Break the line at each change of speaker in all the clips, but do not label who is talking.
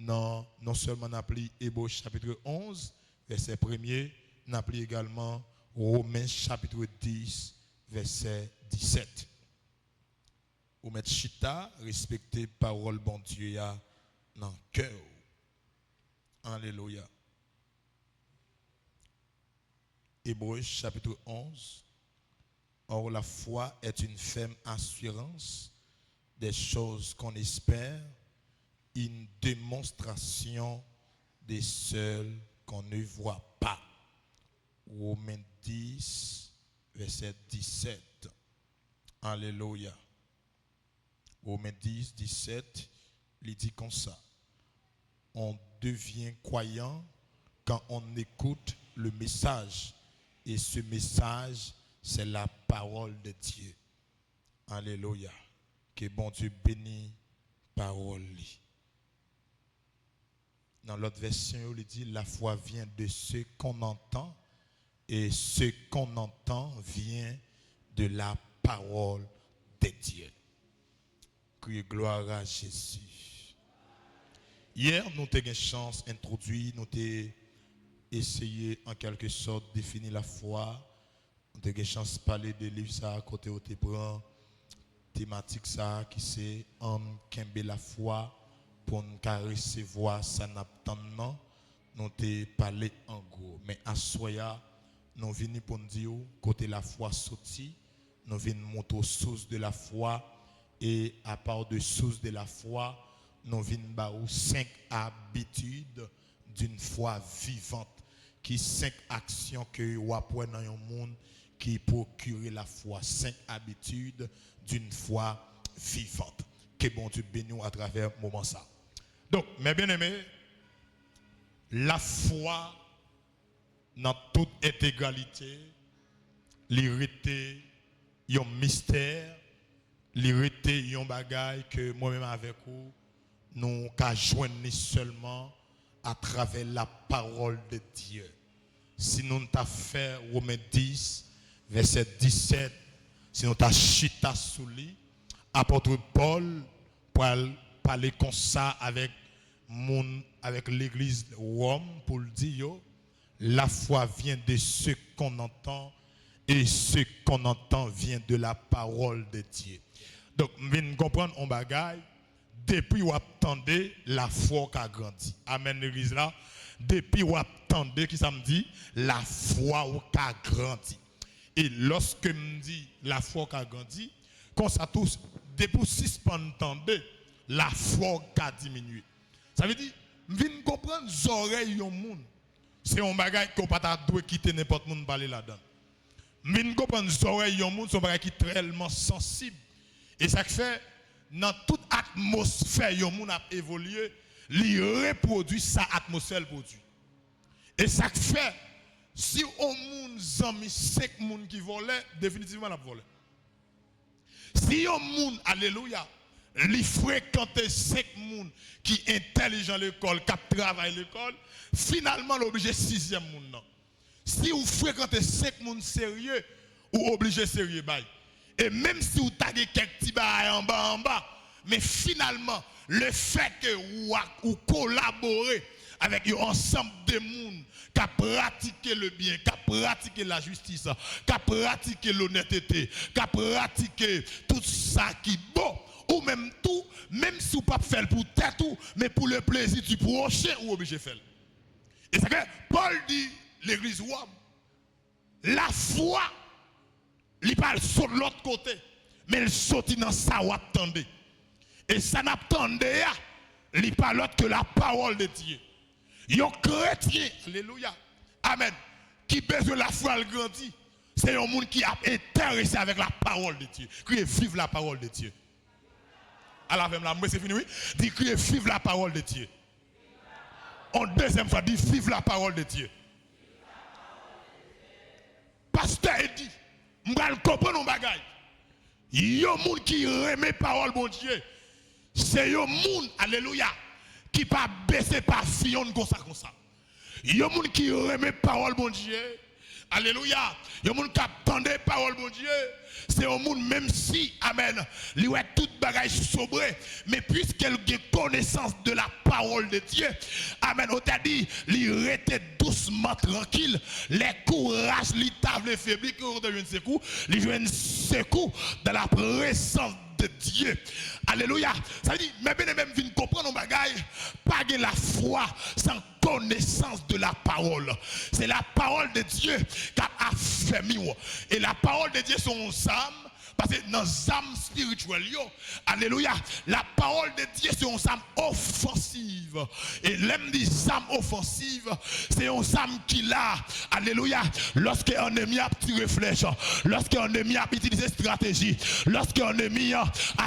non seulement n'appli Hébreux chapitre 11, verset 1er, n'appli également Romains chapitre 10, verset 17. Ou mettre chita, respecter parole bon Dieu dans le cœur. Alléluia. Hébreux chapitre 11. Or la foi est une ferme assurance des choses qu'on espère, une démonstration des seules qu'on ne voit pas. Romains 10, verset 17. Alléluia. Romains 10, 17, il dit comme ça. On devient croyant quand on écoute le message. Et ce message, c'est la parole de Dieu. Alléluia. Que bon Dieu bénisse parole. Dans l'autre version, il dit la foi vient de ce qu'on entend et ce qu'on entend vient de la parole de Dieu. Criez gloire à Jésus. Hier, nous avons une chance d'introduire, nous avons essayé en quelque sorte de définir la foi. Nous avons une chance de parler de livre ça à côté où tu prends thématique ça qui c'est homme kembe la foi pour nous recevoir ça n'attendant. Nous avons parlé en gros. Mais à soya, nous venons pour nous dire côté la foi sorti, nous venons montrer aux sources de la foi. Et à part de sources de la foi, nous venons 5 habitudes d'une foi vivante. Qui 5 actions que vous apprenez dans un monde qui procure la foi. 5 habitudes d'une foi vivante. Que bon Dieu bénisse à travers ce moment ça. Donc, mes bien-aimés, la foi dans toute intégralité, l'irrité, un mystère, l'irrité, un bagage que moi-même avec vous, nous qu'à joindre seulement à travers la parole de Dieu. Si nous t'avons fait Romains 10, verset 17, si nous t'avons chita sous lui, apôtre Paul pour parler comme ça avec l'église de Rome pour le dire, la foi vient de ce qu'on entend et ce qu'on entend vient de la parole de Dieu. Donc, nous comprenons un bagage. Depuis vous attendez, la foi qui a grandi. Amen, l'église là. Depuis vous attendez, qui ça me dit? La foi qui a grandi. Et lorsque me dit la foi qui a grandi, quand ça tous, depuis 6 entendez, la foi qui a diminué. Ça veut dire, je viens comprendre les oreilles du monde. C'est un bagage qu'on ne peut pas quitter n'importe qui parler là-dedans. Je viens comprendre les oreilles du monde, c'est un bagage qui est tellement sensible. Et ça fait, dans toute atmosphère, le monde a évolué, il reproduit sa atmosphère produit. Et ça fait, si on monde zami 5 personnes qui volaient, définitivement la volé. Si on monde, alléluia, il fréquente 5 personnes qui sont intelligents à l'école, qui travaillent à l'école, finalement l'obligé 6e monde. Si vous fréquentez 5 personnes sérieux, ou obligé sérieux bail. Et même si vous avez quelques petits bails en bas, mais finalement, le fait que vous collaborez avec un ensemble de monde qui a pratiqué le bien, qui a pratiqué la justice, qui a pratiqué l'honnêteté, qui a pratiqué tout ça qui est bon, ou même tout, même si vous ne pouvez pas faire pour tête, mais pour le plaisir du prochain, vous obligé de faire. Et c'est que Paul dit, l'église Rome, la foi, il parle sur l'autre côté, mais il saute dans ça ou attendez. Et ça n'attendait, il parle autre que la parole de Dieu. Un chrétien, alléluia, amen, qui besoin de la foi, elle grandit. C'est un monde qui est intéressé avec la parole de Dieu. Criez vive la parole de Dieu. Alors, c'est fini, oui? Dit criez vive la parole de Dieu. En deuxième fois, dit vive la parole de Dieu. Pasteur dit, je vais comprendre un bagage. Il y a un monde qui remet parole bon Dieu. C'est un monde, alléluia, qui pas baisser par fion comme ça. Il y a un monde qui remet parole bon Dieu Alléluia. Il y a des gens qui attendent la parole de Dieu. C'est un monde, même si, amen, il y a toute bagaille sobre, mais puisqu'elle a connaissance de la parole de Dieu, amen, on t'a dit, il était doucement tranquille, les courages, les tables faiblis, qui ont devenu secours, les jeunes secours dans la présence de Dieu. Alléluia. Ça veut dire, mais bien même vient comprendre nos bagailles, pas de la foi sans connaissance de la parole. C'est la parole de Dieu qui a affermi. Et la parole de Dieu, son âme, parce que dans l'âme spirituelle, alléluia, la parole de Dieu, c'est une âme offensive. Et l'aime des âmes offensives, c'est une âme qui l'a, alléluia, lorsqu'un ennemi a tiré flèche, lorsqu'un ennemi a utilisé stratégie, lorsqu'un ennemi a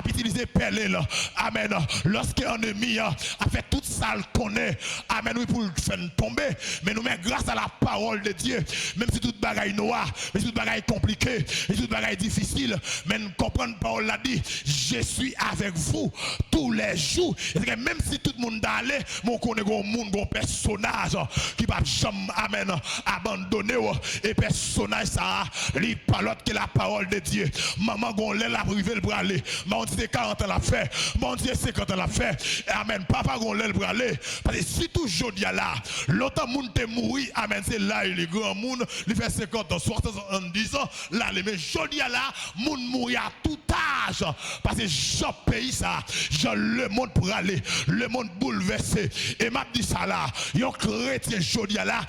utilisé pelle, amen, lorsqu'un ennemi a fait tout ça, le connaît, amen, oui, pour le faire tomber, mais nous, mais grâce à la parole de Dieu, même si toute bagaille noire, même si toute bagaille compliquée, même si toute bagaille difficile, mais nous comprenons, Paul l'a dit, je suis avec vous tous les jours. Et même si tout le monde d'aller, mon connaît un monde, un personnage qui va jamais, amen, abandonner. Et personnage ça, il parle que la parole de Dieu. Maman, on l'a privé le bras aller. Maman, c'est 40 ans la fait. Maman, c'est 50 ans la fait. Amen. Papa, on l'a le bras aller. Parce que si tout jour là, l'autre monde te mourir, amen, c'est là, il est grand monde, il fait 50 ans, 70 ans, là, mais jodi là, monde mourir à tout âge. Parce que je pays ça, le monde pour aller, le monde bouleversé. Et m'a dit ça là, yon chrétien jodi là,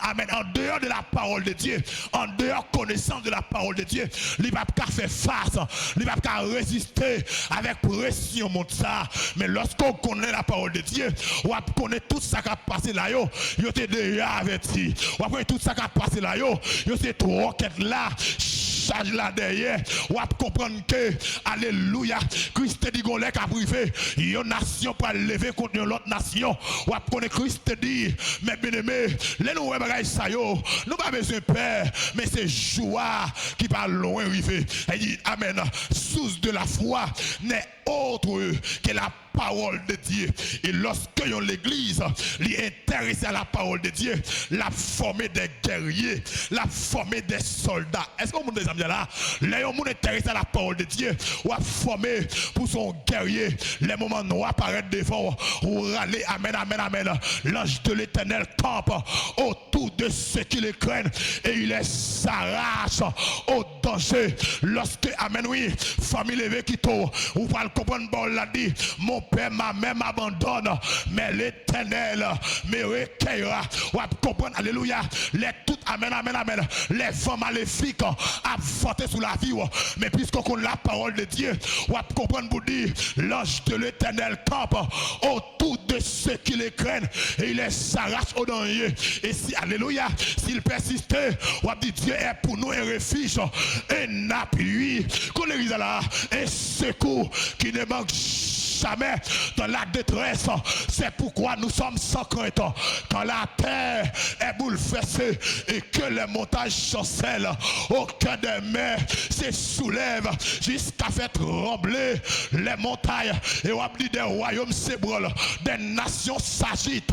amen, en dehors de la parole de Dieu, en dehors connaissance de la parole de Dieu, il va pas faire face, il va pas résister avec pression monde ça. Mais lorsqu'on connaît la parole de Dieu, on connaît tout ça qui a passé là, yo t'es déjà averti. On connaît tout ça qui a passé là, yo c'est trop qu'être là. Charge là derrière, on va comprendre que, alléluia, Christ dit qu'on l'a privé, une nation pour lever contre l'autre nation. On va connaître Christ dit, mais bien aimé, les nous bagages ça yo, nous pas besoin de peur, mais c'est joie qui va loin arriver. Il dit, amen, source de la foi n'est autre que la parole de Dieu. Et lorsque l'église est intéressée à la parole de Dieu, la former des guerriers, la former des soldats. Est-ce qu'on des amis là? Les gens intéressés à la parole de Dieu, ou à former pour son guerrier. Les moments noirs apparaissent devant, ou râler, amen, amen, amen. L'ange de l'éternel campe autour de ceux qui le craignent et il les arrache au danger. Lorsque, amen, oui, famille levée qui tourne, ou va le comprendre, bon, l'a dit, mon père, ma mère m'abandonne, mais l'éternel me recueillera. Ou va comprendre, alléluia, les toutes, amen, amen, amen, les femmes maléfiques à voter sous la vie, mais puisqu'on connaît la parole de Dieu, on va comprendre pour dire, l'ange de l'éternel campe autour de ceux qui les craignent et il les arrache au danger. Et si, alléluia, s'il persiste, on va dire Dieu est pour nous un refuge, un appui, qu'on les là, un secours qui ne manque jamais dans la détresse. C'est pourquoi nous sommes sans crainte. Quand la terre est bouleversée et que les montagnes chancellent, aucun des mers se soulève jusqu'à faire trembler les montagnes. Et on dit des royaumes s'ébranlent, des nations s'agitent.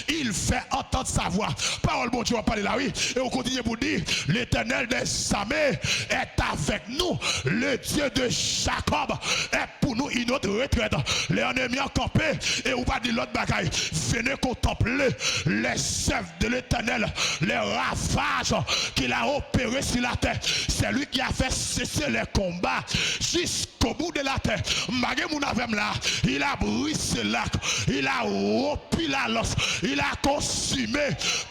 Il fait entendre sa voix. Parole bon Dieu va parler là, oui. Et on continue pour dire, l'Éternel des armées est avec nous. Le Dieu de Jacob est pour nous une autre retraite. Les ennemis ont campé et on va dire l'autre bagaille. Venez contempler les œuvres de l'Éternel, les ravages qu'il a opérés sur la terre. C'est lui qui a fait cesser les combats jusqu'au bout de la terre. Magé Mounavem là, il a brisé l'arc, il a rompu la lance, il a consumé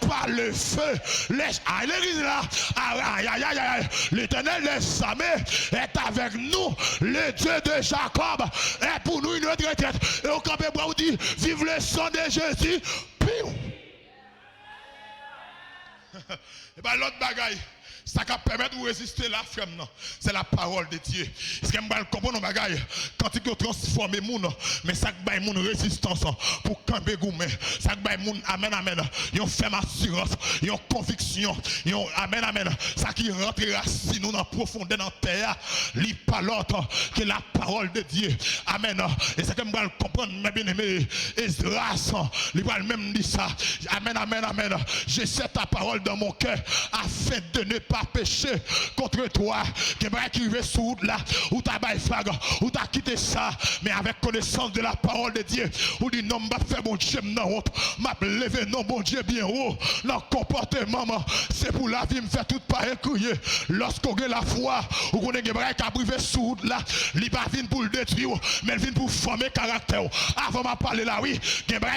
par le feu. L'église là, l'Éternel des armées est avec nous. Le Dieu de Jacob est pour nous une retraite. Et au campé bois, on dit, vive le sang de Jésus. Et bien l'autre bagaille, Ça qui permet de résister la femme, c'est la parole de Dieu. Est-ce que je comprends nos bagailles quand il transforme les gens, mais ça qui baille mon résistance pour camper gourmet. Ça qui baille mon amen amen. Yon fait assurance, yon conviction, yon amen amen. Ça qui rentre racine nous dans profondeur dans terre, li pas l'autre que la parole de Dieu. Amen. Et c'est que je comprendre mes bien-aimés. Esdras, il va même dire ça. Amen amen amen. Je sais ta parole dans mon cœur afin de ne pas pécher contre toi. Que qui veut sous là, ou t'as bail flag, ou t'as quitté ça, mais avec connaissance de la parole de Dieu, ou dit non, m'a fait mon Dieu, non, m'a levé non, bon Dieu, bien haut, dans comportement, c'est pour la vie, me fait tout pareil crier. Lorsqu'on a la foi, ou qu'on est qui a privé sous là, il pas vient pour le détruire, mais il vient pour former caractère. Avant de parler là, oui,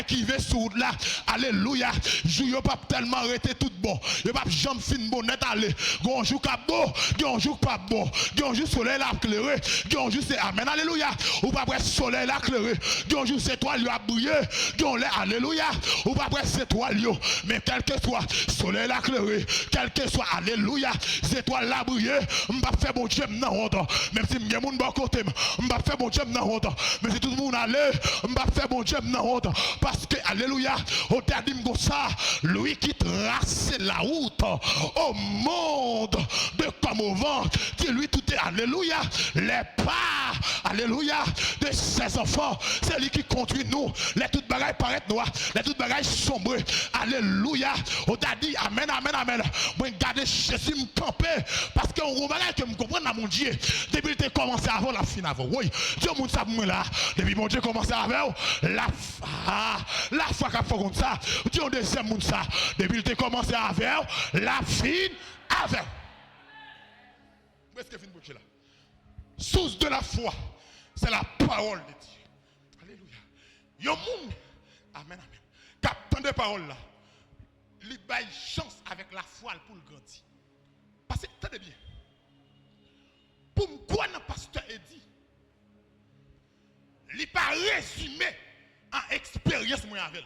qui veut sous là, alléluia, je pas tellement arrêté tout bon, je pas jamais fin bon net aller, gonjou cap beau, gonjou pas beau, gonjou soleil là éclairé, gonjou c'est amen, alléluia, ou pas près soleil là éclairé, gonjou c'est toi lui a brillé, gonjou alléluia, ou pas près c'est toi lui, mais quel que soit soleil là éclairé, quel que soit alléluia, c'est toi là brillé, m'pas faire bon Dieu nan honte, même si m'y a moun bon côté, m'pas faire bon Dieu nan honte, mais si tout le monde allait, m'pas faire bon Dieu nan honte, parce que alléluia, on t'a dit comme ça, lui qui trace la route au monde de comme au vent, qui lui tout est alléluia, les pas, alléluia, de ses enfants, c'est lui qui conduit nous, les toutes bagailles paraissent noires, les toutes bagailles sombres, alléluia, on t'a dit amen, amen, amen, moi garder Jésus me camper, parce que on bagaille que me comprendre dans mon Dieu, depuis que tu commencé avant la fin avant, oui, Dieu moun ça moi là, depuis mon Dieu commencé avant, la foi qu'a fait comme ça, Dieu deuxième moun ça, depuis que tu commencé avant, la fin avant. Où est-ce que fin boucher là? Source de la foi, c'est la parole de Dieu. Alléluia. Yon moun, amen, amen. Captant de parole là, il baille chance avec la foi pour le grandir. Parce que, tenez bien, pour quoi le pasteur a dit, il n'est pas résumé en expérience moi avec.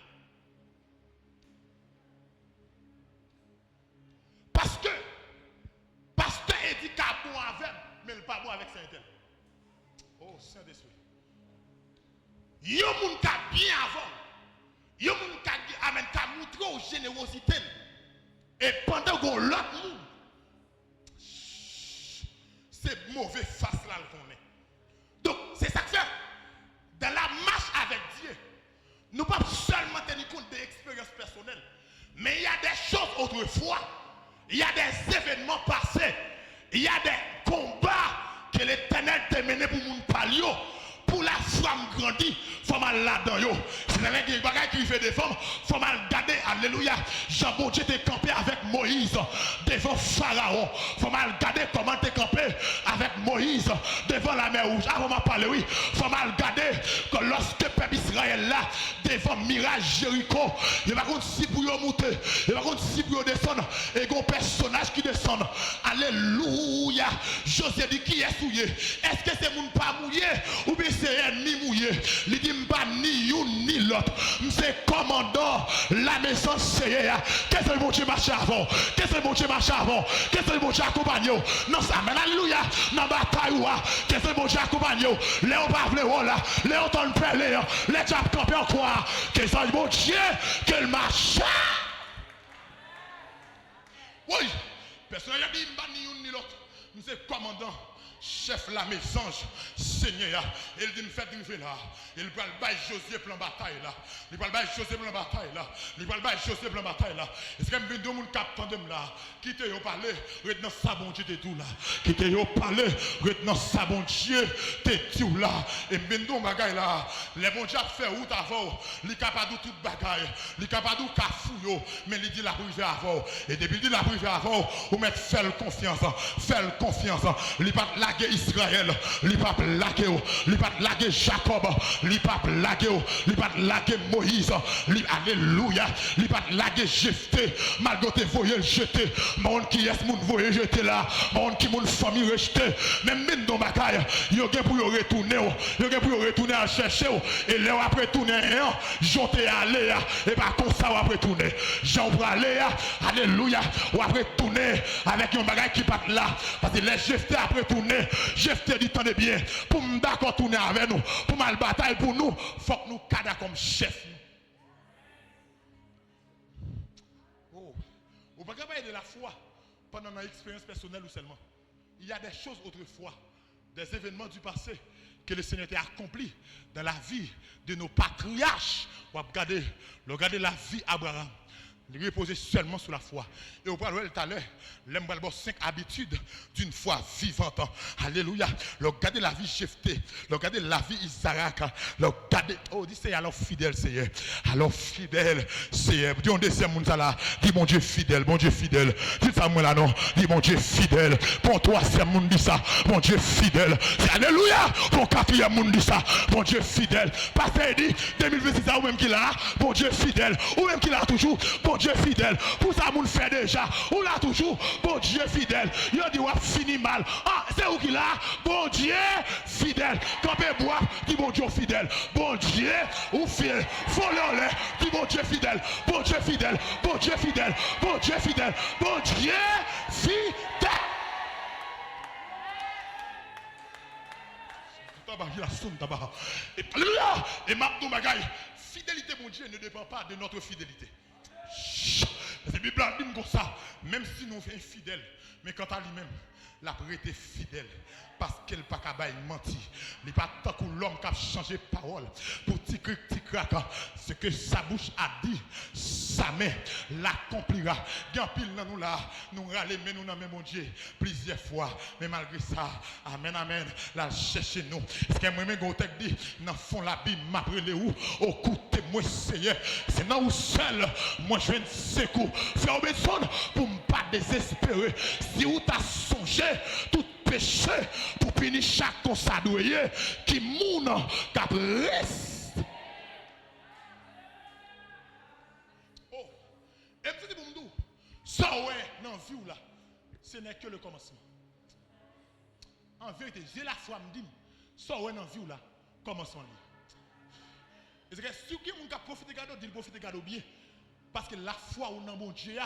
Parce que, pasteur a dit qu'il est bon avec, mais il n'est pas bon avec Saint-Tel. Oh, Saint-Esprit. Il y a des gens qui sont bien avant. Il y a des gens qui ont montré aux générosité. Et pendant qu'on l'autre monde, c'est mauvais face là qu'on est. Donc, c'est ça que fait. Dans la marche avec Dieu, nous ne pouvons pas seulement tenir compte des expériences personnelles, mais il y a des choses autrefois, il y a des événements passés, il y a des combats que l'Éternel t'a mené pour mon palio. Pour la femme grandie, il faut mal là-dedans. Si vous avez des bagages qui fait des femmes, il faut mal garder. Alléluia. Jean-Bon Dieu t'es campé avec Moïse devant Pharaon. Il faut mal garder comment t'es campé avec Moïse devant la mer rouge. Avant de parler, oui. Il faut mal garder que lorsque le peuple Israël là, devant mirage Jéricho, il va contre si pour monter, il va contre si pour descendre, et il y a un personnage qui descend. Alléluia. José dit qui est souillé? Est-ce que c'est mon pas mouillé ou bien c'est ennemi mouillé? Il dit pas ni une ni l'autre. C'est commandant la maison Seigneur. Qu'est-ce que mon Dieu marche avant? Qu'est-ce que mon Dieu marche avant? Qu'est-ce que mon Dieu accompagne? Non, ça mène alléluia. Dans la bataille, qu'est-ce que mon Dieu accompagne? Léon Pavle, là. Léon Ton Père, Léon. Les diables campés en quoi? Qu'est-ce que mon Dieu qu'il marche? Oui. Personne n'a dit pas ni une ni l'autre. C'est commandant. Chef la maison, Seigneur, il dit me fait driver là. Il va le bailler Josué plan bataille là. Il va le bailler Josué plan bataille là. Il va le bailler Josué plan bataille là. Est-ce que me deux moun captant de là? Quittez yo parler, retenant ça bon Dieu t'es tout là. Quittez yo parler, retenant ça bon Dieu t'es tout là. Et me deux bagaille là. Les bon Dieu fait route avant. Il capable tout bagaille. Il capable kafou yo, mais il dit la privé avant. Et depuis il dit la privé avant, ou mettre faire confiance, faire confiance. Il pas la laguer Israël, il pas laguer, il pas laguer Jacob, il pas laguer, il pas laguer Moïse, alléluia, il pas laguer Jephthé, malgré te voyer le jeter, monde qui est moun voyer jeter là, monde qui moun famille rejeter, même dans bataille, yo gen pour retourner, yo gen pour retourner à chercher, et là après tourner, j'étais allé, et pas comme ça après tourner, j'en pour aller, alléluia, ou après tourner avec un bagage qui part là, parce que les Jephthé après tourner, Jephthé dit tenez bien, pour me d'accord tourner avec nous, pour mal bataille pour nous, faut que nous cadre comme chef. Oh, vous ne pouvez pas de la foi pendant notre expérience personnelle ou seulement. Il y a des choses autrefois, des événements du passé que le Seigneur a accompli dans la vie de nos patriarches. Vous regardez la vie d'Abraham. Il reposait seulement sur la foi. Et au parler tout à l'heure, l'aime 5 habitudes d'une foi vivante. Alléluia. Regardez la vie Jephthé. Regardez la vie Isaac. Regardez, oh, dis c'est alors fidèle, Seigneur. Alors fidèle, Seigneur. Dis on deuxième monde là. Dis mon Dieu fidèle, mon Dieu fidèle. Dis ça moi là non. Dis mon Dieu fidèle. Pour toi, c'est monde dit ça. Mon Dieu fidèle. Alléluia. Pour quatrième monde dit ça. Mon Dieu fidèle. Pasteur dit 2026 ou même qu'il a. Mon Dieu fidèle. Ou même qu'il a toujours. Bon Dieu fidèle. Pour ça, moun fait déjà. Ou là toujours, bon Dieu fidèle. Il dit, ou fini mal. Ah, c'est où qu'il a? Bon Dieu fidèle. Campé bois, dit bon Dieu fidèle. Bon Dieu, ou fidèle. Follow-le, dit bon Dieu fidèle. Bon Dieu fidèle. Bon Dieu fidèle. Bon Dieu fidèle. Bon Dieu fidèle. Et alléluia. Et maintenant, bagaille. Fidélité, mon Dieu, ne dépend pas de notre fidélité. La Bible dit comme ça, même si nous sommes infidèles, mais quant à lui-même, la prêté fidèle. Parce qu'elle n'a pas qu'à mentir. Il n'est pas tant que l'homme qui a changé parole. Pour tic-cric, ce que sa bouche a dit, sa main l'accomplira. Bien pile dans nous là, nous râlons, mais nous n'avons mon Dieu plusieurs fois. Mais malgré ça, amen, amen, là, cherchez nous. Est-ce que moi-même, quand on dit, dans le fond, la Bible m'a brûlé où? Au côté, moi, Seigneur. C'est dans où seul, moi, je viens de secours. Faire besoin pour ne pas désespérer. Si vous t'as songé, tout péché pour punir chaque consadoué qui moune cap reste. Oh, et petit boumdou, ça ouais, non, vie là, ce n'est que le commencement. En vérité, j'ai la foi me dit, ça ouais, non, vie là, commencement. Et c'est que si quelqu'un profite de cadeau, dit profite de cadeau bien. Parce que la foi ou dans mon Dieu,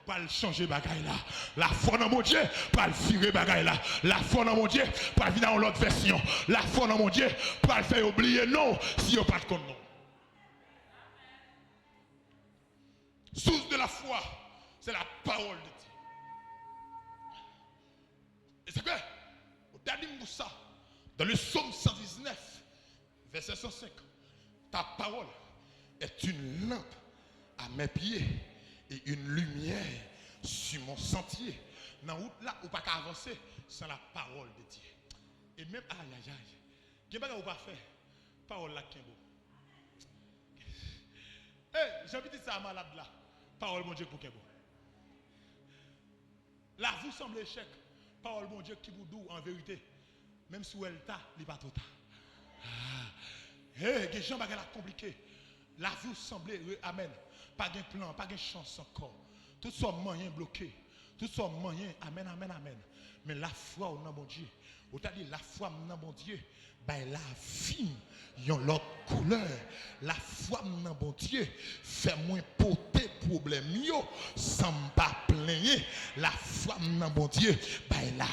pas le changer bagaille là. La foi dans mon Dieu, pas le virer bagaille là. La foi dans mon Dieu, pas le venir dans l'autre version. La foi dans mon Dieu, pas le faire oublier non, si on pas de compte non. Source de la foi, c'est la parole de Dieu. Et c'est que, au dernier mot ça, dans le psaume 119, verset 105, ta parole est une lampe à mes pieds et une lumière sur mon sentier. Dans la route là, on ne peut pas avancer sans la parole de Dieu. Et même, aïe aïe aïe, il n'y a pas de pas faire. Parole là qui est beau. Hé, j'ai envie de dire ça à malade là. Parole mon Dieu pour qui est beau. Là, vous semblez échec. Parole mon Dieu qui vous doux en vérité. Même si elle t'a, il n'est pas tout tard. Hé, les gens sont compliqués. La vie semble, amen. Pas de plan, pas de chance encore. Tout ça moyen bloqué. Tout ça moyen, amen, amen, amen. Mais la foi au nom de mon Dieu, ou t'as dit la foi au nom de mon Dieu, ben la vie, yon l'autre couleur. La foi au nom de mon Dieu, fait moins porter problème yo, sans pas plaigner. La foi au nom de mon Dieu, ben la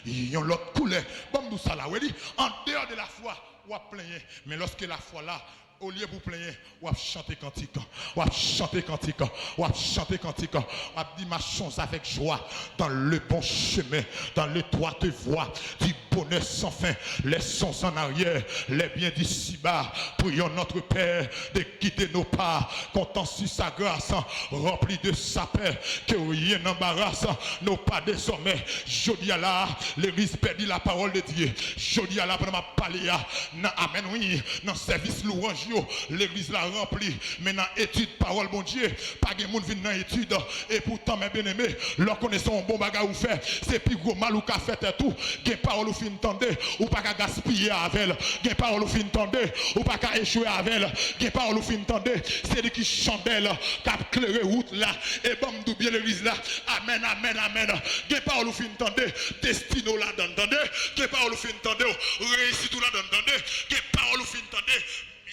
vie, yon l'autre couleur. Bon, nous ça là, oui, en dehors de la foi, ou à plaigner. Mais lorsque la foi là, au lieu pour plaigner, ou à chanter cantique, ou à chanter cantique, ou à chanter cantique, ou à dire ma chance avec joie dans le bon chemin, dans l'étroite voie du bon bonheur sans fin, laissons en arrière les biens d'ici-bas. Prions notre Père de quitter nos pas, comptant sur sa grâce, rempli de sa paix, que rien n'embarrasse nos pas désormais. Je dis à la, l'église perdit la parole de Dieu. Je dis à la, pendant ma parler, amen, oui, dans le service louange, l'église l'a rempli, mais dans l'étude, parole, bon Dieu, pas de monde vient dans l'étude, et pourtant, mes bien-aimés, leur connaissons un bon bagage ou fait, c'est plus gros mal ou qu'a fait tout, des paroles ou fin tendre, ou pas qu'à gaspiller avec elle, des paroles ou fin tendre, ou pas qu'à échouer avec elle, des paroles ou fin tendre, c'est lui qui chandelle, qui a éclairé route là, et bon, nous bien l'église là, amen, amen, amen, des paroles ou fin tendre, destino là, d'entendre, des paroles ou fin tendre, réussite là, d'entendre, des paroles ou fin tendre,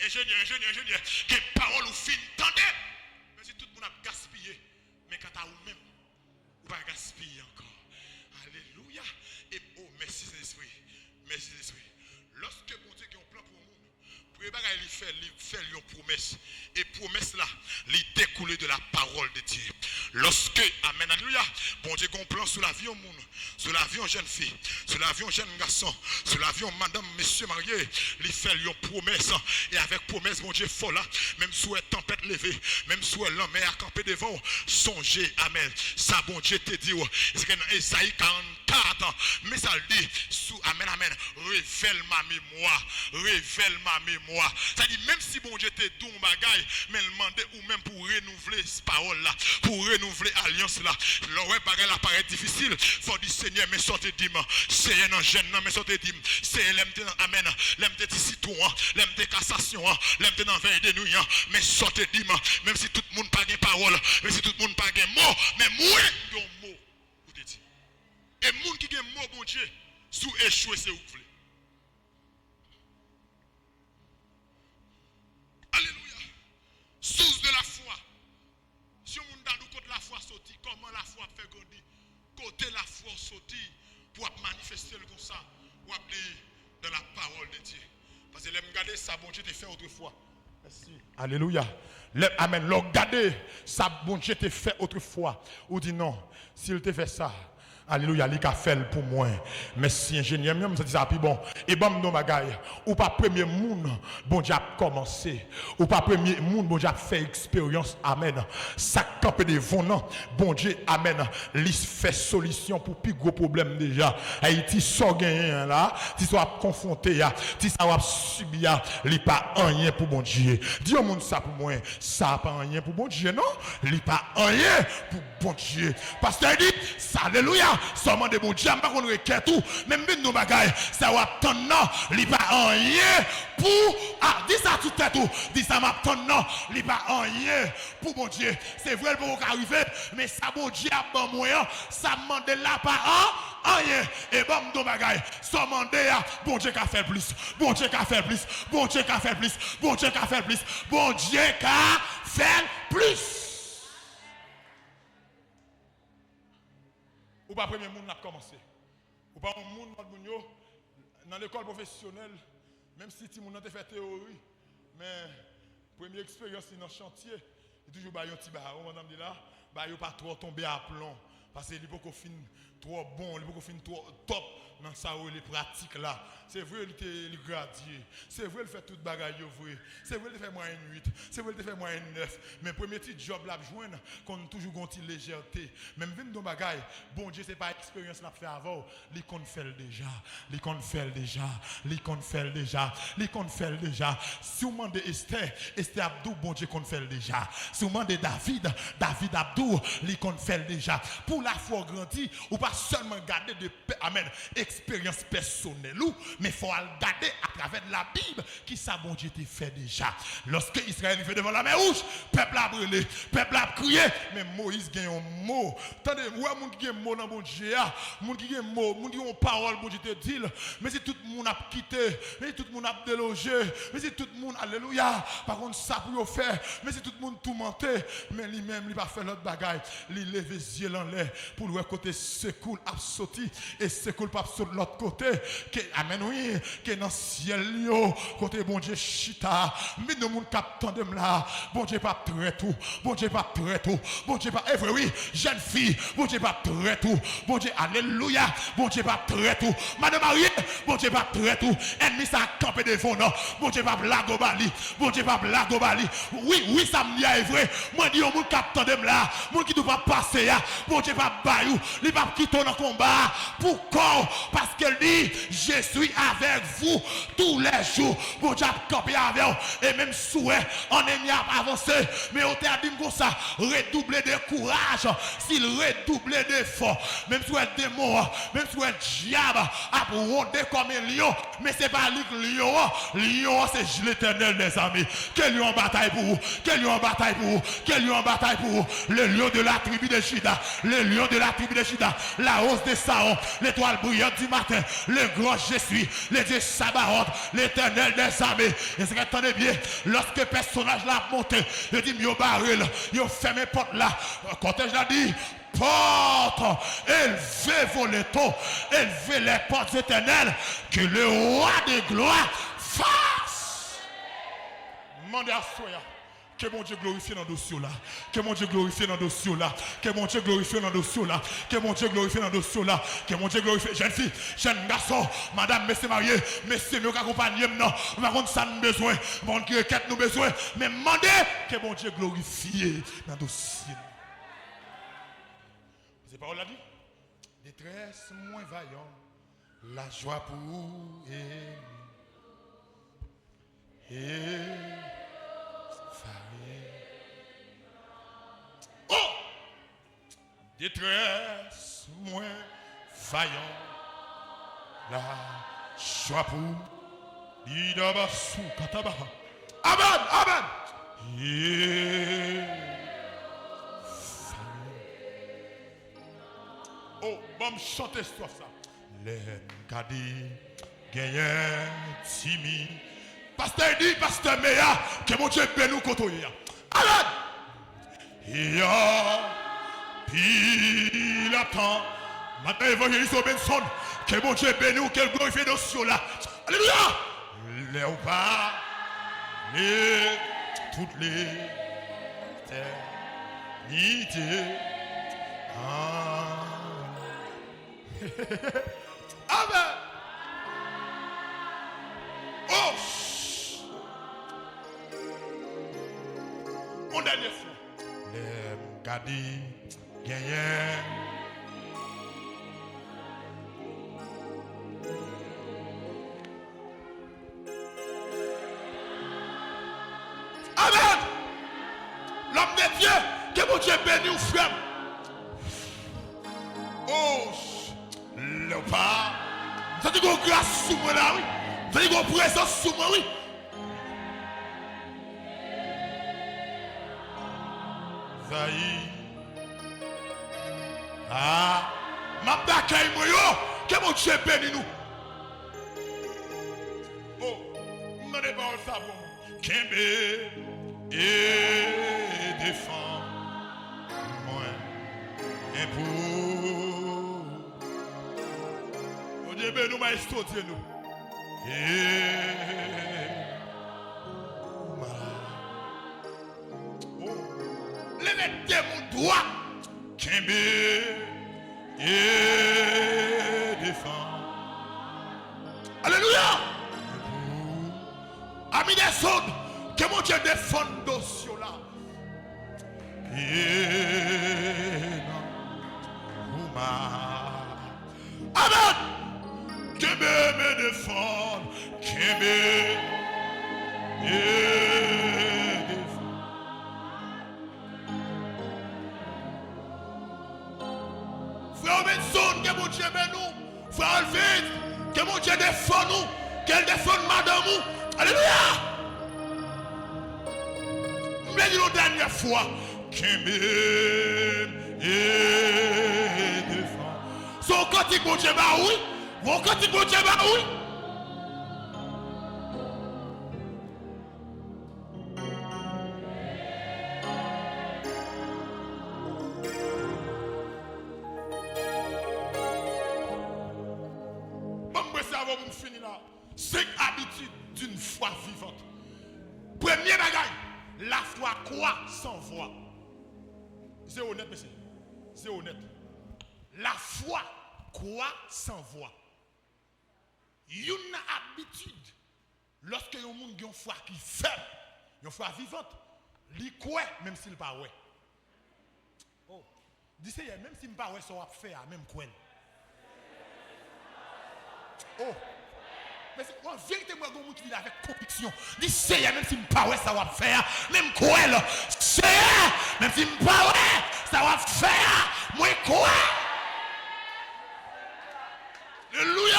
ingénieur, des paroles ou fin tendre, mais si tout le monde a gaspillé, mais quand tu ou même, ou pas gaspiller encore. Alléluia. Et oh, merci Saint-Esprit. Merci Saint-Esprit. Lorsque bon Dieu a un plan pour nous, pour il fait une promesse. Et promesse là, il découle de la parole de Dieu. Lorsque, amen, alléluia, bon Dieu a un plan sur la vie au monde, sur la vie en jeune fille, sur la vie en jeune garçon, sur la vie en madame, monsieur marié, il fait une promesse. Et avec promesse, bon Dieu folle là, même sous la tempête levée, même sous l'homme à camper devant, songez, amen. Ça, bon Dieu te dit, c'est dans Esaïe 44, mais ça le dit, sous, amen, amen, révèle ma mémoire, révèle ma mémoire. Ça dit, même si bon Dieu te dit un bagaille, mais il demande ou même pour renouveler cette parole là, pour renouveler l'alliance là, l'aurait bagaille là paraît difficile, faut dire Seigneur, mais sortez dimanche, Seigneur non jeune, mais sortez dimanche, c'est l'MT, amen, l'MT citoyen, l'MT cassation, l'MT dans 20 de nuit, mais sortez dimanche, même si tout le monde n'a pas de parole, même si tout le monde n'a pas de mot, mais moi, j'ai un mot, vous dites. Et les gens qui ont un mot, bon Dieu, sous échouer, c'est où vous voulez. Alléluia. Source de la foi. Si on a nous côté la foi sorti, comment la foi fait grandir? Côté la foi sorti pour manifester le comme ça, pour appeler dans la parole de Dieu. Parce que les regarder ça, bon Dieu te fait autrefois. Merci. Alléluia. Amen. Regardez ça, bon Dieu te fait autrefois. Ou dit non, s'il te fait ça. Alléluia, il a fait pour moi. Merci ingénieur, même ça dit ça plus bon. Et bon non bagaille, ou pas premier monde, bon Dieu a commencé. Ou pas premier monde, bon Dieu a fait expérience. Amen. Ça campe devant non. Bon Dieu, amen. Il fait solution pour plus gros problème déjà. Haïti so gagné là, si soit confronté là, si ça va subir, il pas rien pour bon Dieu. Dis au monde ça pour moi, ça pas rien pour bon Dieu non, il pas rien pour bon Dieu. Pasteur dit, alléluia. Seulement de bon Dieu, je ne sais pas qu'on requiert tout. Même bien nos bagailles, ça va attendre, non, il n'y a pas rien pour. Ah, dis ça tout à tout. Dis ça m'attend, non, il n'y a pas rien pour bon Dieu. C'est vrai pour arriver, mais ça, bon Dieu, a bon moyen, ça demande là pas rien. Et bon, nos bagailles, seulement de bon Dieu qui a fait plus. Bon Dieu qui a fait plus. Bon Dieu qui a fait plus. Bon Dieu qui a fait plus. Bon Dieu qui a fait plus. Ou pas premier monde n'a commencé. Ou pas un monde dans l'école professionnelle, même si tout le monde a fait théorie, mais première expérience dans le chantier, il toujours un petit bar. Madame dit là, il ne pas trop tomber à plomb. Parce qu'il n'est pas trop bon, il n'est pas trop top dans ça les pratiques là. C'est vrai, il est gradié. C'est vrai, il fait toute bagaille vrai. C'est vrai, il fait moyenne 8. C'est vrai, il fait moyenne 9. Mais premier petit job là, joindre, qu'on toujours une légèreté. Même vinn dans bagaille, bon Dieu, c'est pas expérience l'a fait avant. Il qu'on fait déjà. Il qu'on fait déjà. Il qu'on fait déjà. Il qu'on fait déjà. Si vous demandez Esther Abdou, bon Dieu qu'on fait déjà. Si vous demandez David Abdou, il qu'on fait déjà. Pour la foi grandie, ou pas seulement garder de amen, expérience personnelle, mais il faut regarder à travers la Bible qui ça bon Dieu te fait déjà. Lorsque Israël fait devant la mer rouge, peuple a brûlé, peuple a crié, mais Moïse gagne un mot. Attendez, ouais, moun qui gagne un mot dans bon Dieu, moun qui gagne un mot, moun qui gagne une parole, bon Dieu te dit, mais si tout le monde a quitté, mais si tout le monde a délogé, mais si tout le monde, alléluia, par contre ça pour faire, mais si tout le monde tout menté, mais lui-même, il va faire l'autre bagaille, il lève les yeux en l'air, pour le côté secours a sauté et secours pas sur l'autre côté. Que, amen, oui, que dans le ciel, côté bon Dieu, chita, mais nous, monde captant de là, bon Dieu, pas prêt tout, bon Dieu, pas prêt tout, bon Dieu, pas, eh oui, jeune fille, bon Dieu, pas prêt tout, bon Dieu, alléluia, bon Dieu, pas prêt tout, madame mariée, bon Dieu, pas prêt tout, ennemi, ça a campé devant nous, bon Dieu, pas blague au bali, bon Dieu, pas blague au bali, oui, ça me dit, est vrai, moi, dis, mon captant de là, mon qui ne doit pas passer, bon Dieu, pas baillou, il va quitter dans le combat, pourquoi? Parce qu'elle dit, je suis avec vous tous les jours, bon Dieu, campé avec vous, et même souhait, on est mis à avancer, mais on t'a dit comme ça, redoubler de courage, s'il redoublait d'efforts, même si un démon, même si un diable a rondé comme un lion, mais c'est pas lui lion c'est l'Éternel des amis, quel lion en bataille pour vous, quel lion en bataille pour vous, quel lion en bataille pour vous, le lion de la tribu de Juda, le lion de la tribu de Juda, la hausse de Saon, l'étoile brillante du matin, le grand je suis, le Dieu Sabaoth, l'Éternel des armées. Et c'est attendez bien, lorsque le personnage l'a monté, il dit, yo baril, yo fermé porte là, quand je l'ai dit, porte, élevez vos létaux, élevez les portes éternelles, que le roi de gloire fasse. Mandez à Soya. Que mon Dieu glorifie dans le dossier là. Que mon Dieu glorifie dans le dossier là. Que mon Dieu glorifie dans le dossier là. Que mon Dieu glorifie dans le dossier là. Que mon Dieu glorifie. Jeune fille, jeune garçon, madame, messieurs mariés, messieurs, nous accompagnons, non. Par contre, ça nous besoin. Mon Dieu, qu'est-ce nous besoin. Mais demandez que mon Dieu glorifie dans le dossier. C'est pas on l'a dit? Détresse moins vaillant. La joie pour oh! Détresse moins vaillant, la joie pour amen, amen. Oh, bon, chantez sur ça. Les cadis, gagnent, timide. Pasteur dit, pasteur Méa, que mon Dieu bénisse nous côtoyer. Amen. Il y a pile à temps. Maintenant, évangéliste Benson, que mon Dieu bénisse nous, qu'elle glorifie nos cieux là. Alléluia. Les pas, les toutes les éternités. Amen. Oh. Mon dernier fois. Les cadis gagnent. Amen. L'homme de Dieu, que mon Dieu bénisse ou frère. Oh, le pas. Ça dit qu'on grâce sous moi là, oui. Ça dit qu'on présence sous moi, oui. Zaï. Ah, ma bataille, moi, que mon Dieu bénisse nous. Oh, non, n'est pas ça pour moi. Kembe et défend moi. Et pour Dieu bénisse nous, maestro Dieu nous. Levez mon doigt. Kembe et défend. Alléluia. Amis des autres, que mon Dieu défende dossier là. Amen. Que me défende, que me défende. Frère Benson, que mon Dieu bénisse nous. Frère Alvin, que mon Dieu défende nous. Qu'elle défende madame nous. Alléluia. Mais une dernière fois, que me défend. Son cantique, mon Dieu, bah oui. Mon cantique, mon Dieu, bah oui. pour me finir là. 5 habitudes d'une foi vivante. Premier bagage, la foi croit sans voix. C'est honnête, monsieur. C'est honnête. La foi croit sans voix. Une habitude, lorsque un monde a une foi qui fait, une foi vivante, il croit même s'il n'est pas ouais. Oh, dis même s'il n'est pas ouais, ça va faire, même quoi. Oh, mais en vérité, moi, je suis avec conviction. Dis même s'il n'est pas ouais, ça va faire, même quoi. C'est même s'il n'est pas ouais, ça va faire, moi quoi. Alléluia.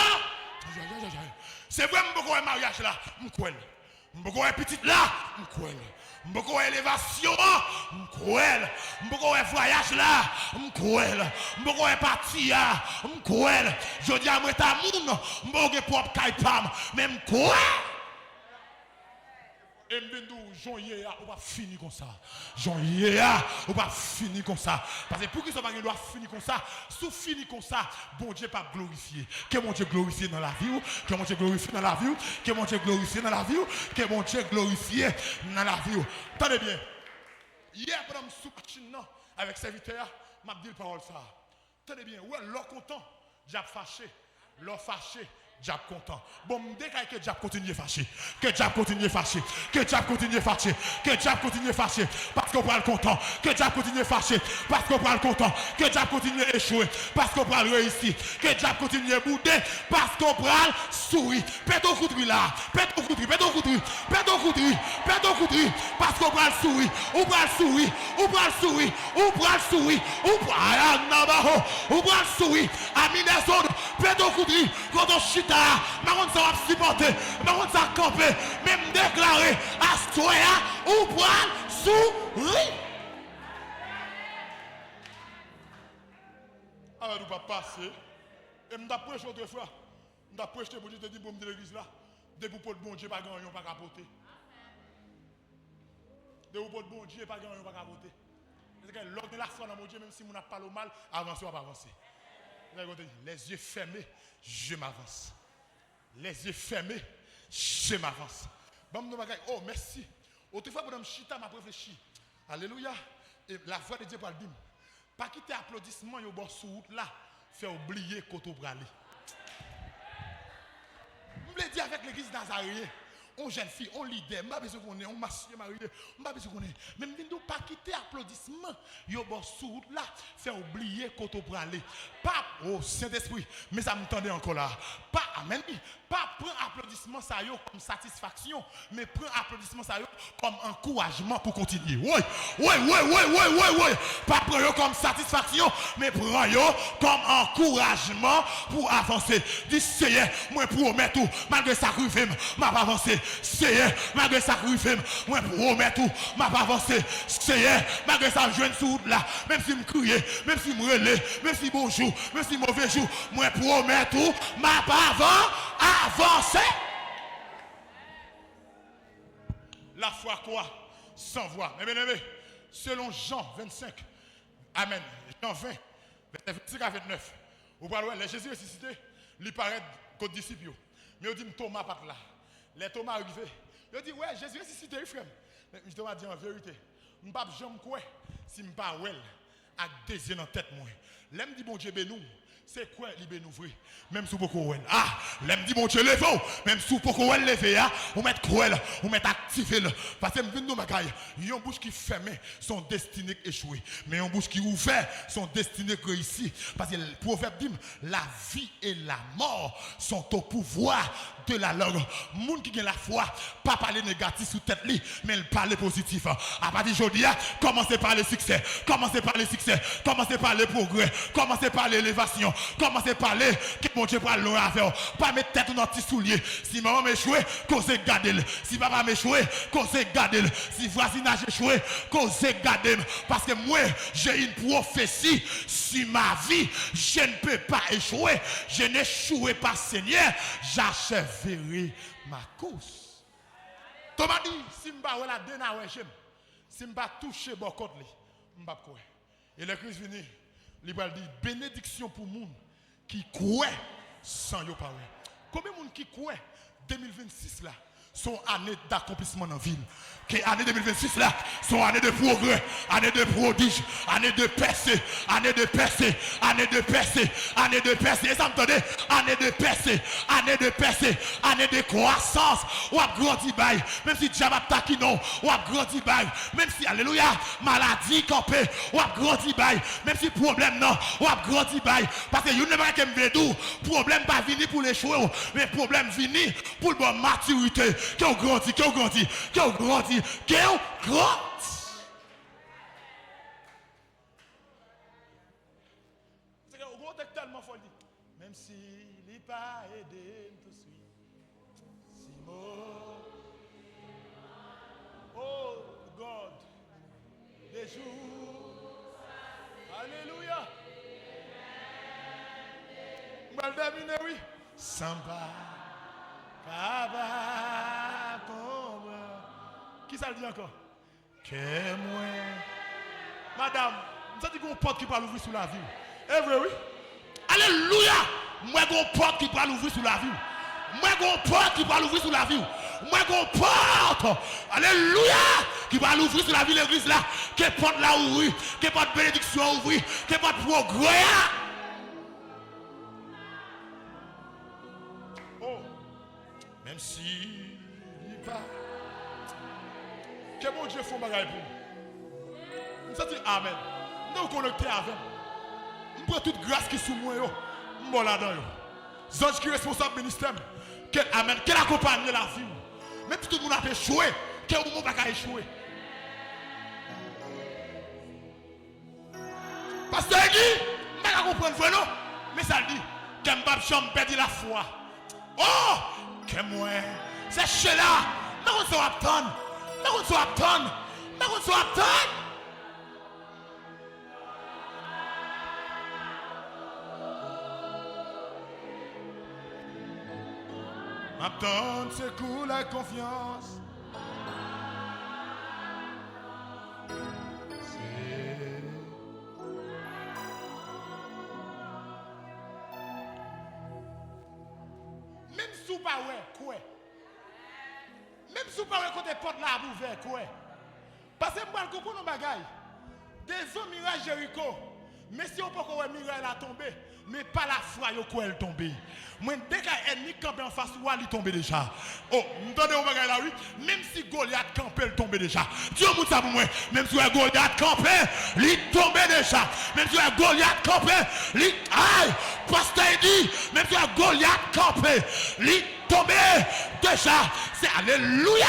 C'est vrai, je suis mariage là, je suis petite là, je suis élévation, je suis voyage là, je suis parti là, je dis à moi, je suis propre caipam, même quoi. Et Jean-Yé, on va finir comme ça. Jean-Yé, on va finir comme ça. Parce que pour que ça ne doit finir comme ça, si finir comme ça, bon Dieu pas glorifié. Que mon Dieu glorifié dans la vie, que mon Dieu glorifié dans la vie, que mon Dieu glorifié dans la vie, que mon Dieu glorifié dans la vie. Tenez bien. Hier, pendant que je suis avec serviteur, je m'ai dit la parole ça. Tenez bien, ouais, l'or content, j'ai fâché, l'or fâché. Diable content. Bon, me déclare que diable continue fâché. Que diable continue fâché. Que diable continue fâché. Que diable continue fâché. Parce qu'on parle content. Que diable continue fâché. Parce qu'on parle content. Que diable continue échouer. Parce qu'on parle réussir. Que diable continue bouder. Parce qu'on parle sourire. Pète au coup de là. Pète au coup de pète au coup de pète au coup de pète au coup de parce qu'on parle sourire. On parle sourire. On parle sourire. On parle sourire. On parle on parle sourire. À Minnesota. Pète au coup de quand on chita. Maman ça va supporter, maman ça va camper, même déclarer à Stoya ou prendre sourire. Alors nous pas passer. Et m'ta prêché autrefois. M'ta prêché pour Dieu te dit pour me de l'église là. De pour le bon Dieu pas grand pas capoter. De pour le bon Dieu pas grand pas capoter. Parce que l'ordre de la foi dans mon Dieu même si on n'a pas le mal, avancer ou pas avancer. Les yeux fermés, je m'avance. Les yeux fermés, je m'avance. Oh, merci. Autrefois, pour me chita, m'a réfléchi. Alléluia. Et la voix de Dieu pour le dire. Pas quitter applaudissement, au bord sur route là, fait oublier qu'on bralé. Je me dis avec l'église Nazaré. On jeune fille, on leader, on pas besoin qu'on est, on massier marié, on pas besoin qu'on est. Même nous pas quitter applaudissement, yo bon sous là, faire oublier qu'on te pralé. Pas oh Saint-Esprit, mais ça me tendait encore là. Pas amen. Pas prendre applaudissement ça yo comme satisfaction, mais prendre applaudissement ça yo comme encouragement pour continuer. Oui. Pas prendre yo comme satisfaction, mais prendre yo comme encouragement pour avancer. Dis Seigneur, moi promets tout, malgré ça que m'a pas avancé. Seigneur, malgré ça que moi promets tout, m'a pas avancé. Seigneur, malgré ça je viens sous là, même si me crier, même si me relais, même si bonjour, même si mauvais jour, moi promets tout, m'a pas avancé. La foi quoi? Sans voix. Mais bien aimé, selon Jean 25, amen, Jean 20, 25 à 29, vous parlez, les Jésus ressuscité, il paraît qu'aux disciples. Mais on dit Thomas pas là. Les Thomas arrivés. Il dit ouais, Jésus ressuscité, frère. Mais Thomas dit en vérité, je ne peux pas jamais quoi si je ne pas well avec des yeux dans la tête moi. L'aime dit bon Dieu bénou. C'est quoi libé nous vrai même sous beaucoup well. Ah, l'aime dit bon Dieu levez même sous beaucoup well lever ah, on met cruel, on met activer parce que nous bagaille, une bouche qui fermée son destiné échoué, mais une bouche qui ouvert son destiné réussi parce que le proverbe dit la vie et la mort sont au pouvoir de la langue. Monde qui a la foi, pas parler négatif sous tête li, mais parler positif. À partir d'aujourd'hui, commencez par le succès, commencez par le succès, commencez par le progrès, commencez par l'élévation. Commencez à parler que mon Dieu parle loin à faire. Pas mettre tête dans petit soulier. Si maman m'échoué, causez garder. Si papa m'échoué, causez garder. Si voisinage échoué, causez garder. Parce que moi, j'ai une prophétie sur ma vie. Je ne peux pas échouer. Je n'échouerai pas, Seigneur. J'achèverai ma course. Thomas dit, si je ne vais pas si je ne vais pas toucher mon côté, je ne vais pas quoi. Et le Christ venu. Il va dire bénédiction pour les gens qui croient sans yo parler. combien de monde qui croit 2026 là, son année d'accomplissement dans la ville. Que l'année 2026 là, son année de progrès, année de prodige, année de percée, année de percée, année de percée, année de percée. Et ça me tendez, année de percée, année de percée, année de croissance. Ou a grandi bail, même si diable attaque non, ou a grandi bail, même si alléluia, maladie campé, ou a grandi bail, même si problème non, ou a grandi bail. Parce que vous ne pas que me vedou, problème pas venir pour les cheveux, mais problème venir pour le bon maturité. Qui ont grandi, qui ont grandi, qui ont grandi, qui ont grandi. C'est que vous êtes tellement folie. Même s'il n'est pas aidé, tout de suite. Simon. Oh God. Des jours. Alléluia. Je vais le deviner, oui. Samba. Qui ça le dit encore? Que moi. Madame, vous avez dit qu'on porte qui parle ouvrir sous la vie. Eh vrai, oui. Alléluia. Moi, qu'on porte qui parle ouvrir sous la vie. Moi, qu'on porte qui parle ouvrir sous la vie. Moi, qu'on porte. Alléluia. Qui parle ouvrir sous la vie l'église là. Qui porte là ouvrir. Qui porte bénédiction ouvrir. Qui porte progrès. Même si il pas. Que mon Dieu fait un bagage pour nous. Nous disons Amen. Nous connectons avec. Nous prenons toute grâce qui est sous moi. Nous sommes là-dedans. Les anges qui sont responsables du ministère. Amen. Quel accompagne la vie. Même si tout le monde a échoué. Quel moment va pas échouer. Pasteur Guy, je ne vais pas comprendre. Non. Mais ça dit. Que je ne vais pas perdre la foi. Oh! Que moi, c'est chez là, nous sommes attendus, nous sommes attendus, nous sommes attendus. M'attendre, c'est cool la confiance. Même si vous pas quoi. Même si vous pas côté porte là ouvert quoi. Parce que moi je comprends nos bagailles. Des hommes mirage Jéricho. Mais si on peut voir mirage là tomber, mais pas la foi yo quoi elle tomber. Moi dès qu'un ennemi campe en face ou il tombe déjà. Oh, m'entendez au bagaille là oui, même si Goliath campe il tombe déjà. Dieu vous ça pour moi, même si Goliath campe, il tombe déjà. Même si Goliath campe, il aïe, pasteur dit, même si Goliath campe, il tombe déjà. C'est alléluia.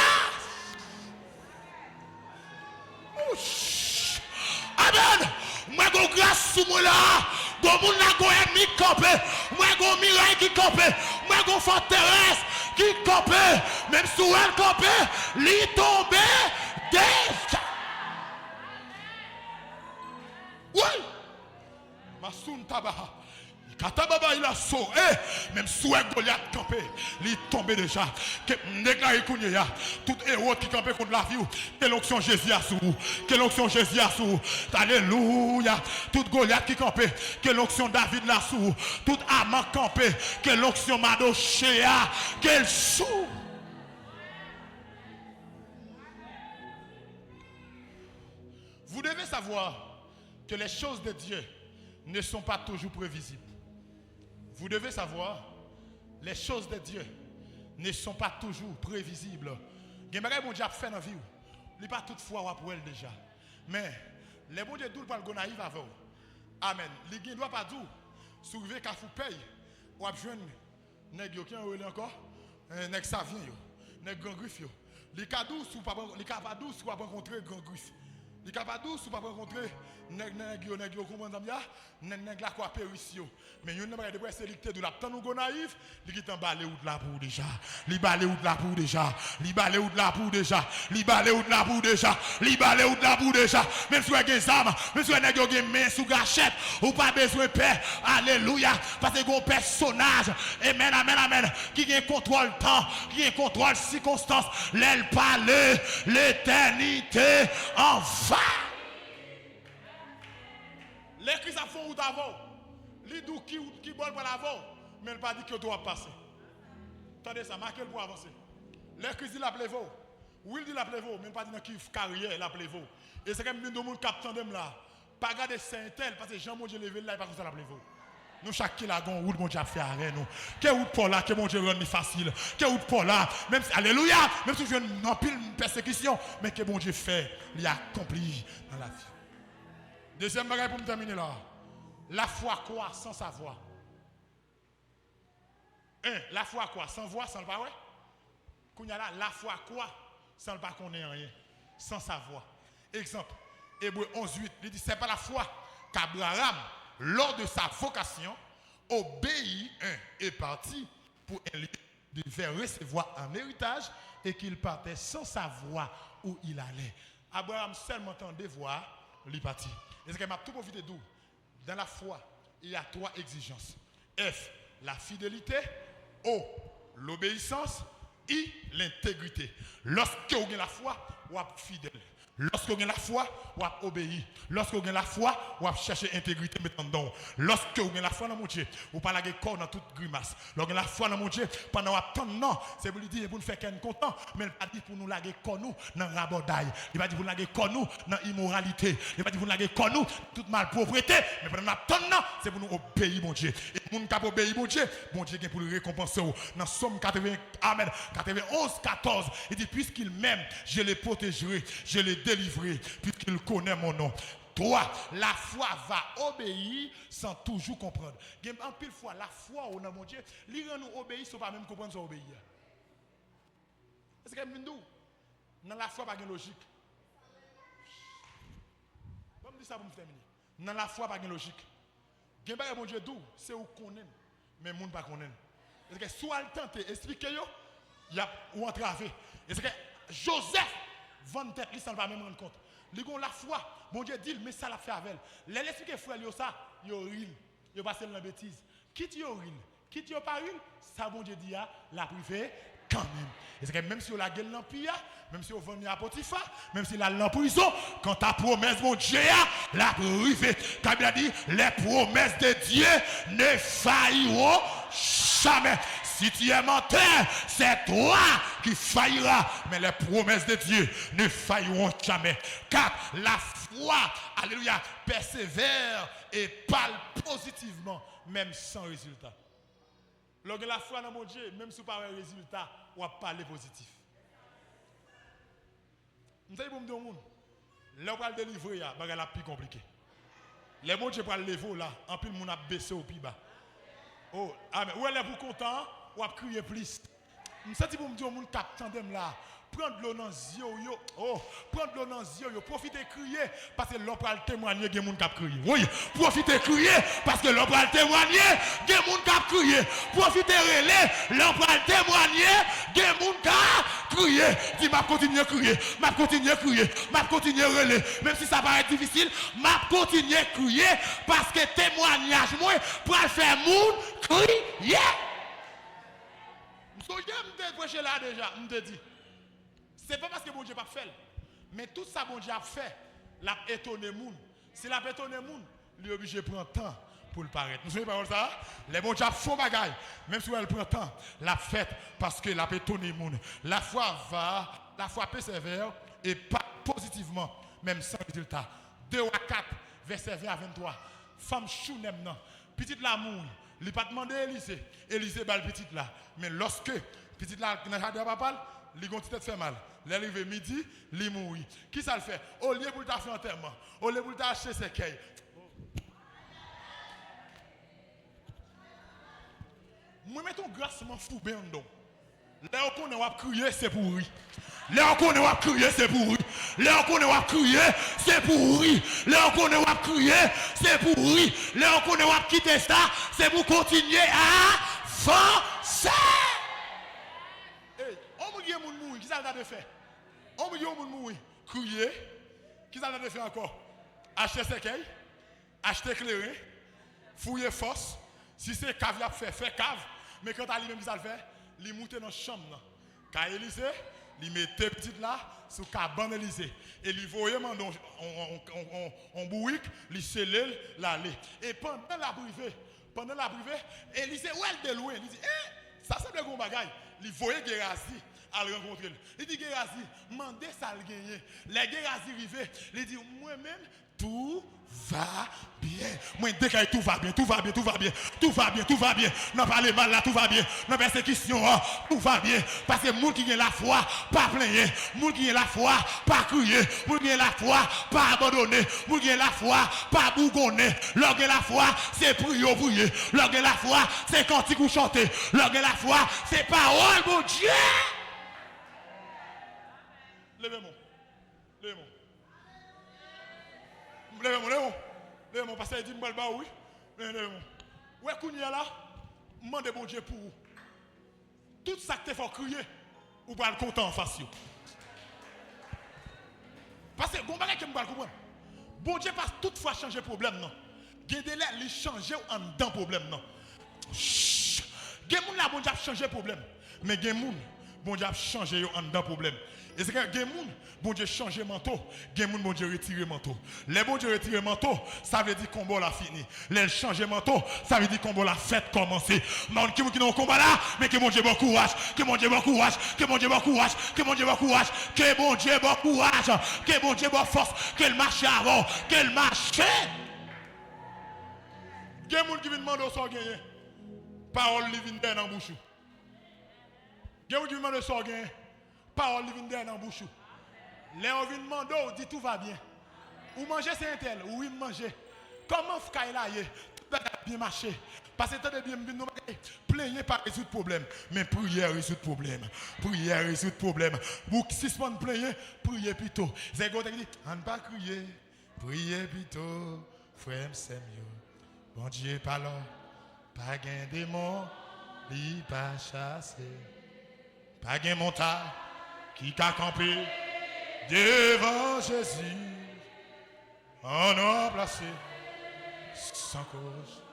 Amen. Moi go grâce sous moi là. Go moun la go ennemi campé. Moi go miraille qui campé. Moi go forteresse qui campé. Même si elle campé, li tombé déjà. Oui. Masoun tabaha. Katababa il a sauvé, même sous un Goliath campé, il est tombé déjà. Que déclaré kounya, tout héros qui campé contre la vie, que l'onction Jésus a sous, que l'onction Jésus a sous. Alléluia. Tout Goliath qui campé, que l'onction David là sous, tout amant campé, que l'onction Madochéa, qu'elle sous. Vous devez savoir que les choses de Dieu ne sont pas toujours prévisibles. Vous devez savoir, les choses de Dieu ne sont pas toujours prévisibles. Il y a des choses que Dieu a fait dans la vie. Il n'est pas toutefois pour elle déjà. Mais les bons Dieu ne pas le naïf avant. Amen. Il ne doit pas dire, soulever qu'à vous paye, ou à besoin de nèg qui ont encore, nèg savien, nèg grand griffe. Les cadeaux sous pas rencontrer grand griffe. Les cadeaux sous pas rencontrer nèg comprendre bien, nèg la quoi périsio. Mais yon n'a pas de sélecté de la temps nous naïf, li qui t'en balé ou de la pour déjà. Li balé ou de la pour déjà. Li balé ou de la pour déjà. Li balé ou de la pour déjà. Li balé ou de la pour déjà. Même si vous avez des armes, même si vous avez des mains sous gâchette, ou pas besoin de paix. Alléluia. Parce que vous avez un personnage, amen, amen, amen, qui a contrôle temps, qui a contrôle circonstance, l'aile parler, l'éternité en va. Les qui font ou d'avant, les doux qui bol pour l'avant, mais elle pas dit que doit passer.
Attendez ça, marquez le pour avancer. Les Christ dit la plevo. Oui, il dit la plevo, même pas dans qui carrière la plevo. Et c'est comme nous monde cap tandem là. Pas garder Saint-Tel parce que Jean mon Dieu levé là et pas comme ça la plevo. Nous chaque qui la gon route mon Dieu a fait arrêt nous. Que route pour là que mon Dieu rend facile. Que route pour là même si alléluia, même si je viens en pile persécution, mais que mon Dieu fait, il a accompli dans la vie. Deuxième bagage pour me terminer là. La foi quoi sans savoir. La foi quoi sans voix, sans le pas ouais. La foi quoi sans le pas connaître rien, sans savoir. Exemple, Hébreux 11:8, il dit c'est pas la foi qu'Abraham, lors de sa vocation, obéit et partit pour un lieu devait recevoir un héritage et qu'il partait sans savoir où il allait. Abraham seulement entendait voir, il partit. Et c'est qu'il m'a tout profité d'où? Dans la foi, il y a 3 exigences. F, la fidélité. O, l'obéissance. I, l'intégrité. Lorsque vous avez la foi, vous êtes fidèle. Lorsque vous avez la foi, vous êtes obéi. Lorsque vous avez la foi, vous cherchez l'intégrité. Lorsque vous avez la foi dans mon Dieu, vous parlez de corps dans toute grimace. Lorsque vous avez la foi dans mon Dieu, pendant un temps, non, c'est pour lui dire pour nous faire qu'un content, mais il pas dit pour nous laguer corps nous dans la rabodaille. Il pas dit pour nous laguer corps nous dans l'immoralité. Il pas dit pour nous laguer corps nous toute malpropreté. Mais pendant un temps, non, c'est pour nous obéir, mon Dieu. Et pour nous obéir, mon Dieu vient pour le récompenser. Dans Somme 80, Amen, 91, 14, il dit puisqu'il m'aime, je les protégerai, je les délivrer puisqu'il connaît mon nom. 3. La foi va obéir sans toujours comprendre. En pile fois, la foi au nom de mon Dieu, il rend nous obéir sans pas même comprendre sans obéir. Est-ce que vous dans la foi, pas de logique. Je vais dire ça pour me terminer. Dans la foi, pas de logique. Mon Dieu, c'est où connaît, mais le monde pas connaît. Est-ce que soit le temps, expliquez-yo, il y a ou entravé. Est-ce que Joseph, vend tête, il ne va pas même rendre compte. Il a la foi, mon Dieu dit, mais ça l'a fait avec elle. Les expliquer frère, ça, il ril, il passe dans la bêtise. Quitte yo ril, quitte yo pas ril, ça mon Dieu dit, la privé quand même. Est-ce que même si on la gueule l'empire, même si on vend à Potiphar, même si la en prison, quand ta promesse, mon Dieu, la privé. Comme il a dit, les promesses de Dieu ne failliront jamais. Si tu es menteur, c'est toi qui failliras. Mais les promesses de Dieu ne failleront jamais. 4. La foi, alléluia, persévère et parle positivement, même sans résultat. Lorsque la foi dans mon Dieu, même si vous n'avez pas de résultat, on va parler positif. Vous savez, pour me dire, là, on va le délivrer, c'est la plus compliqué. Les mon Dieu pour le lever là, en plus, on a baissé au plus bas. Oh, amen. Ou elle est pour content, ou à crier plus. Je sens pour me dire, mon cap tandem là. Prendre l'eau dans les yeux, oh, prendre l'eau dans les yeux, profitez crier parce que l'on peut témoigner, il y a des gens qui crient. Oui, profitez crier parce que l'on peut témoigner, il y a des gens qui crient. Profitez relais, l'on peut témoigner, il y a des gens qui crient. Dis, m'a continuer à crier, m'a continuer à crier, m'a continuer à relais. Même si ça paraît difficile, m'a continuer à crier parce que témoignage, moi, pour faire monde crier. Je me prêcher là déjà, je te dis. C'est pas parce que bon Dieu n'a pas fait, mais tout ça bon Dieu a fait, l'a étonné moun. Si l'a étonné moun, il est obligé de prendre temps pour le paraître. Vous savez pas ça? Les bon Dieu a faux bagaille, même si elle prend temps, l'a fait parce que l'a étonné moun. La foi persévère et pas positivement, même sans résultat. 2 à 4, verset 20 à 23. Femme chounem nan, petite l'amour, il pas demandé Élisée. Élisée bal petite là, mais lorsque petite là dans jardin papa, il a fait mal. L'arrivée midi, il mourit. Qui ça le fait? Au lieu pour faire enterrement, au lieu pour acheter ses cailles. Moi, mettons grassement fou bien donc. Là qu'on est crier, c'est pourri. Là qu'on est crier, c'est pourri. Là qu'on est crier, c'est pourri. Là qu'on est crier, c'est pourri. Là qu'on est quitter ça, c'est pour continuer à foncer. On me dit moun mourir, qui ça l'a fait? On me dit moun mourir, crier, qui ça l'a fait encore? Acheter ses cailles, acheter éclairé, fouiller force. Si c'est cave, il a fait cave. Mais quand il même qui ça le fait, il monte dans la chambre. Quand Élysée, il mettait petite là, sur cabane Élysée. Et il voyait en bourrique, il scellait l'aller. Et pendant la privée, Élysée, où elle de loin, il dit, ça c'est le gros bagaille. il voyait Gérazi à le rencontrer. Il dit Gérazi, mandez ça le gagner. Les Gérazi arrivent, il dit moi-même tout va bien. Moi déclare tout va bien, tout va bien, tout va bien, tout va bien, tout va bien. Non pas le mal là, tout va bien. Non persécution, tout va bien. Parce que moun qui a la foi, pas plaigner. Moun qui a la foi, pas crier. Moun qui a la foi, pas abandonner. Moun qui a la foi, pas bougonner. Lorsque la foi, c'est prier, prier. Lorsque la foi, c'est cantique ou chanter. Lorsque la foi, c'est parole, mon Dieu. Levez-moi. Levez-moi. Levez-moi, parce qu'il dit, moi, oui. Levez-moi. Ouais, Kounia là, demandez bon Dieu pour vous. Tout ça que tu fais crier, ou pas le content en face. Parce que, bon, bagage que je comprendre. Bon Dieu passe toutefois changer problème, non. Il y a des changer en dedans problème, non. Chut. Il y a des gens là, bon Dieu a changé problème. Mais il y a des gens, bon Dieu a changé en dedans problème. Et c'est que il y a des gens, bon Dieu changer manteau, il y a des gens, bon Dieu retirer manteau. Les bon Dieu retirer manteau, ça veut dire qu'on combat la fini. Les changer manteau, ça veut dire qu'on la fête commencer. Mais qui n'ont combat là, mais que bon Dieu bon courage, que bon Dieu bon courage, que bon Dieu bon courage, que bon Dieu bon courage, que bon Dieu bon courage, que bon Dieu bon force, qu'elle marche avant, qu'elle marche. Il y a des gens qui viennent demander au sort gagner. Parole living dans la bouche. Il y a des gens qui viennent demander au sort gagner. Parole living dans la bouche. Les gens viennent demander, on dit tout va bien. Ou manger c'est un tel, oui manger. Comment vous caillez là, tout va bien marcher. Parce que tout bien nous plaignez pas résoudre problème, mais prière résoudre problème. Prière résoudre problème. Vous si vous plaignez, priez plutôt. C'est quoi dit, on ne pas crier, priez plutôt. Frère c'est mieux. Bon Dieu pas là, pas gain démon, ni pas chassé. Pas gain montagne qui t'a campé devant Jésus. On a placé sans cause.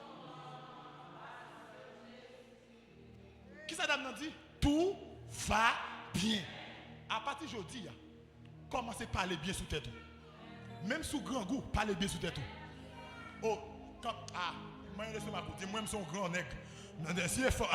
Qui ça dame dit? Tout va bien. À partir d'aujourd'hui, commencez à parler bien sous tête. Même sous grand goût, parlez bien sous tête. Oh, quand moi je ma côté, moi je suis un grand nègre. Si c'est femme,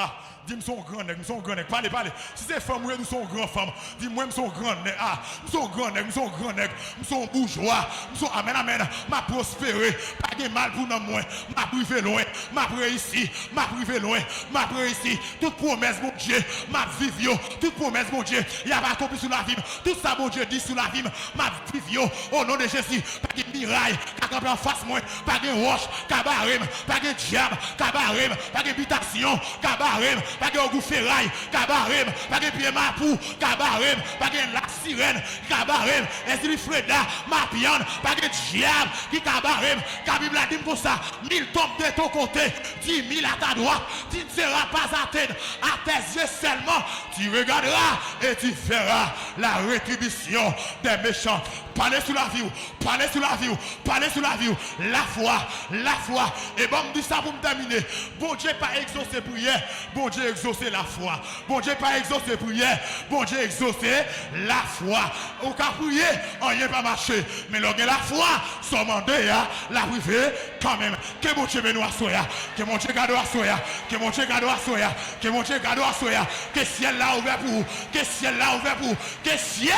dis-moi son grand nègre, son grand nègre, parlez. Si c'est femme, moi, nous sommes grand femme. Dis-moi, nous sommes grand nègre, nous sommes grand nègre, nous sommes grand nègre, nous sommes bourgeois, nous sommes amen, m'a prospéré, pas de mal pour nous, moi, m'a privé loin, m'a réussi, m'a privé loin, m'a réussi. Toute promesse, mon Dieu, m'a vivio, toute promesse, mon Dieu, il y a pas accompli sur la vie, tout ça, mon Dieu, dit sur la vie, m'a vivio, au nom de Jésus, pas de miraille, qui campe en face, moi, pas de roche, cabaret, pas de diable, cabaret, pas d'habitation. Kabarem, pas de goût ferraille, kabarem, pas de pied mapou, kabarem, pas de la sirène, kabarem, et Freda, mapian, pas de diable, qui kabarem, Kabib la dit comme ça, 1000 tombes de ton côté, 10 000 à ta droite, tu ne seras pas atteint, à tes yeux seulement, tu regarderas et tu feras la rétribution des méchants. Parlez sur la vie, parlez sur la vie, parlez sur la vie, la foi, et bon, me dit ça pour me terminer, bon Dieu pas exaucer prière, bon Dieu exaucer la foi. Bon Dieu pas exaucer prière, bon Dieu exaucer la foi. Au cas prier, on n'y est pas marché. Mais lorsque la foi, son mandat, la privé, quand même. Que mon Dieu nous assoya, que mon Dieu garde assoya, que mon Dieu garde assoya, que mon Dieu garde assoya, que ciel là ouvert pour vous, que ciel là ouvert pour vous, que ciel